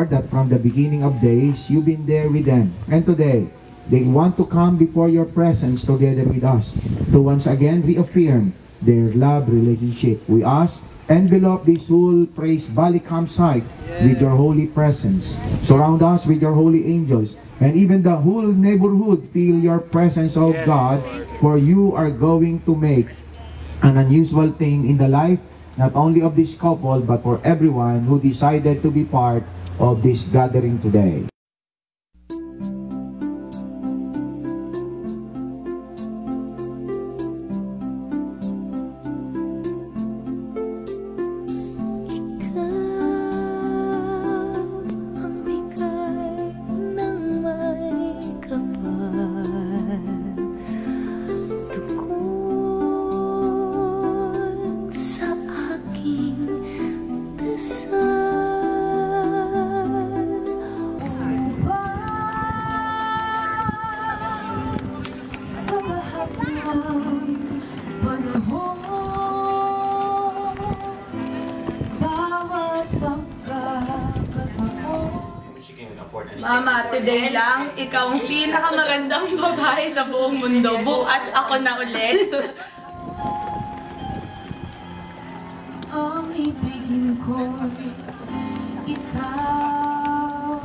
that from the beginning of days, you've been there with them. And today, they want to come before your presence together with us to once again reaffirm their love relationship. We ask, envelop this whole Praise Valley campsite with your holy presence. Surround us with your holy angels. And even the whole neighborhood feel your presence, of God, for you are going to make an unusual thing in the life, not only of this couple, but for everyone who decided to be part of this gathering today. Mama, today lang, ikaw ang pinakamagandang babae sa buong mundo. Bukas ako na ulit. Ang ibigin ko, ikaw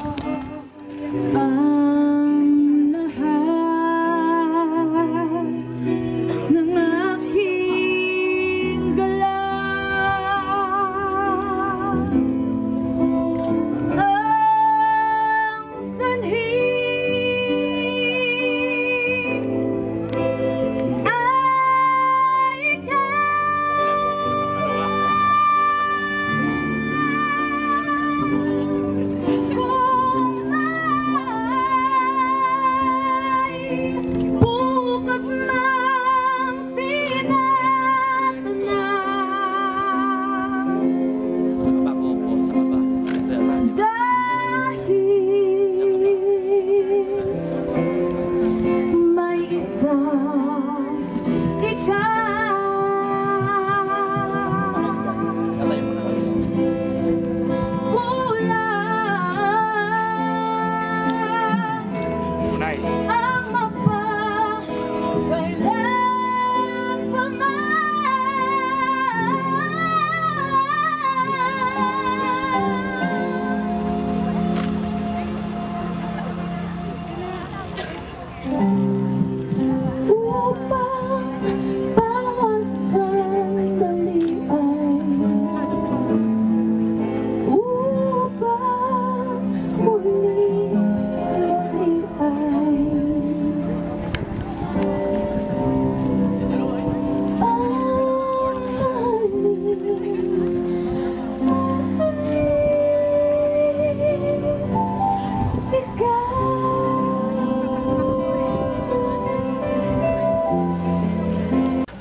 ang lahat ng aking galaw. Ang sanhi ay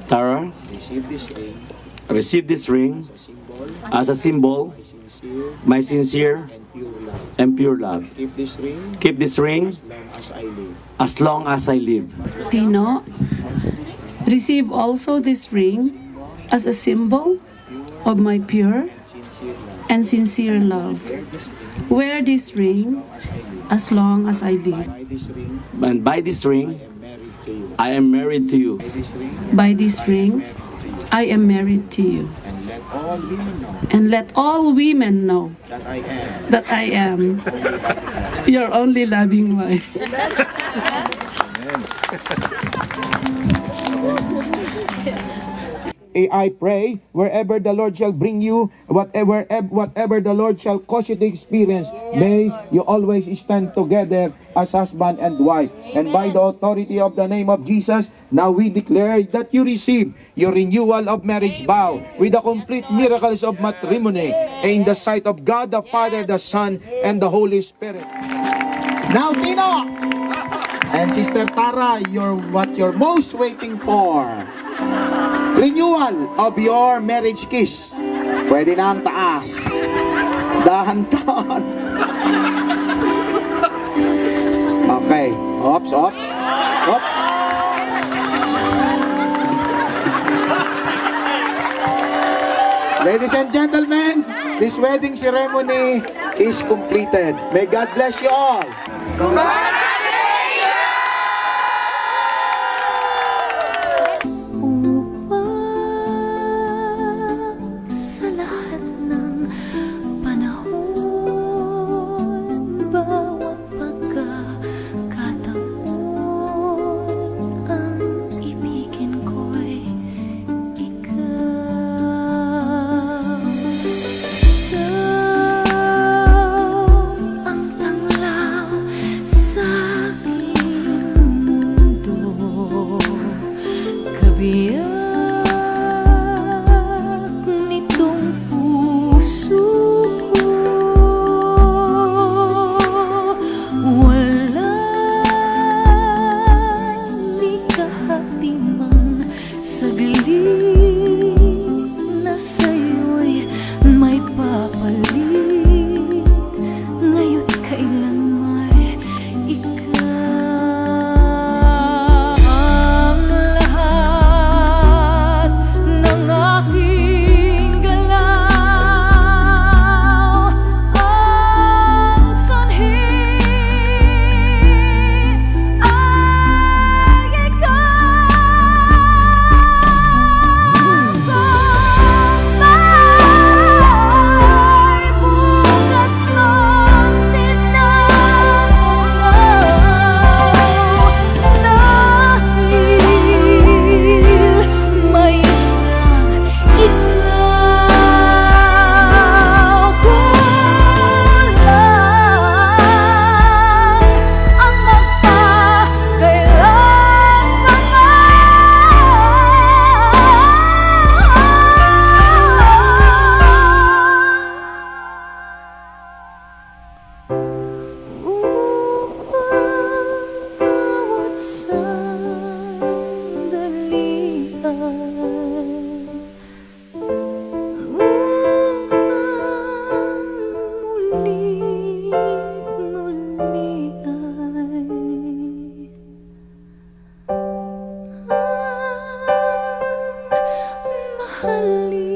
Tara, receive this ring as a symbol, my sincere and pure love. Keep this ring as long as I live. Tino, receive also this ring as a symbol of my pure and sincere love. Wear this ring as long as I live. And by this ring, I am married to you. By this ring, I am married to you. And let all women know that I am your only loving wife. I pray, wherever the Lord shall bring you, whatever the Lord shall cause you to experience, may you always stand together as husband and wife. And by the authority of the name of Jesus, now we declare that you receive your renewal of marriage vow with the complete miracles of matrimony in the sight of God, the Father, the Son, and the Holy Spirit. Now, Tino! And Sister Tara, what you're most waiting for. Renewal of your marriage kiss. Pwede na ang taas. Dahan-dahan. Okay. Ops. Ladies and gentlemen, this wedding ceremony is completed. May God bless you all. Upang sa lahat ng panahon, bawat pagkakataon, ang ibigin ko'y ikaw. Ikaw ang tanglaw sa aking mundo, kabiyak nitong puso ko. Walang ikahatimang saglit na sa'yo'y may papalit, ngayon kailanman ikaw ang lahat ng aking galaw, ang sanhi ay ikaw. Ay bukas ng tinanaw, dahil may isang ikaw. Kulang ang upang bawat sandali ay mahalin